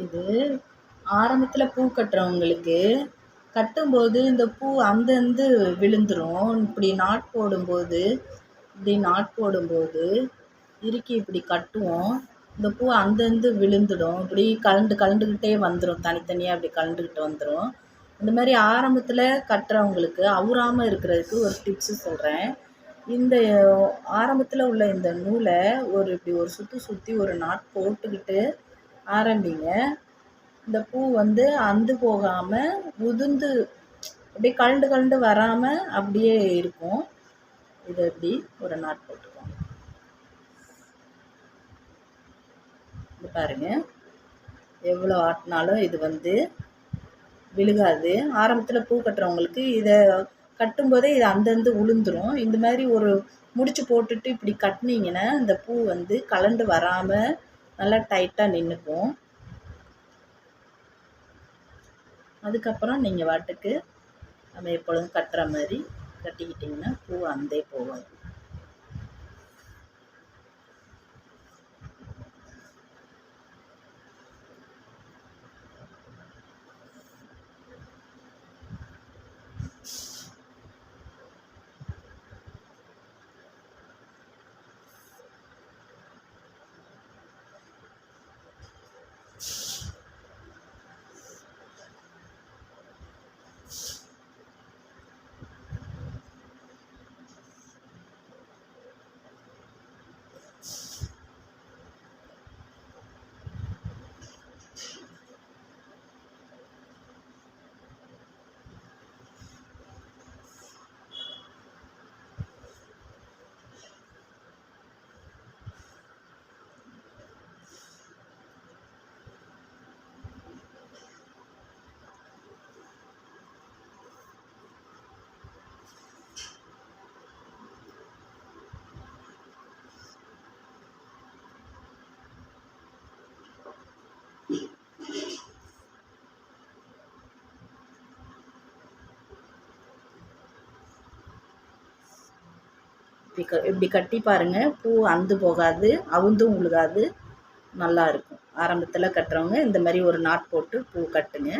இது ஆரம்பத்தில் பூ கட்டுறவங்களுக்கு கட்டும்போது இந்த பூ அந்தந்து விழுந்துடும். இப்படி நாட் போடும்போது இறுக்கி இப்படி கட்டுவோம். இந்த பூ அந்தந்து விழுந்துடும். இப்படி கலண்டுக்கிட்டே வந்துடும். தனித்தனியாக இப்படி கலண்டுக்கிட்டு வந்துடும். இந்த மாதிரி ஆரம்பத்தில் கட்டுறவங்களுக்கு அவுறாமல் இருக்கிறதுக்கு ஒரு டிப்ஸு சொல்கிறேன். இந்த ஆரம்பத்தில் உள்ள இந்த நூலை இப்படி ஒரு சுற்றி ஒரு நாட் போட்டுக்கிட்டு ஆரம்பிங்க. இந்த பூ அந்து போகாமல் உதிர்ந்து அப்படியே கழண்டு வராமல் அப்படியே இருக்கும். இதை இப்படி ஒரு நாட் போட்டுக்கோங்க. இது பாருங்கள், எவ்வளோ ஆட்டினாலும் இது விழுகாது. ஆரம்பத்தில் பூ கட்டுறவங்களுக்கு இதை கட்டும்போதே இது அந்தந்து உளுந்துரும். இந்த மாதிரி ஒரு முடிச்சு போட்டுட்டு இப்படி கட்டினீங்கன்னா இந்த பூ கலண்டு வராமல் நல்லா டைட்டாக நின்றுக்கும். அதுக்கப்புறம் நீங்கள் வாட்டுக்கு நம்ம எப்பொழுதும் கட்டுற மாதிரி கட்டிக்கிட்டிங்கன்னா பூ அந்தே போகாது. இப்படி கட்டி பாருங்கள். பூ அந்து போகாது, அவுந்தும் உழுகாது, நல்லா இருக்கும். ஆரம்பத்தில் கட்டுறவங்க இந்த மாதிரி ஒரு நாட் போட்டு பூ கட்டுங்க.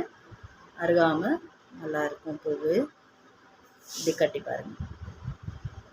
அருகாமல் நல்லாயிருக்கும் பூ. இப்படி கட்டி பாருங்கள்.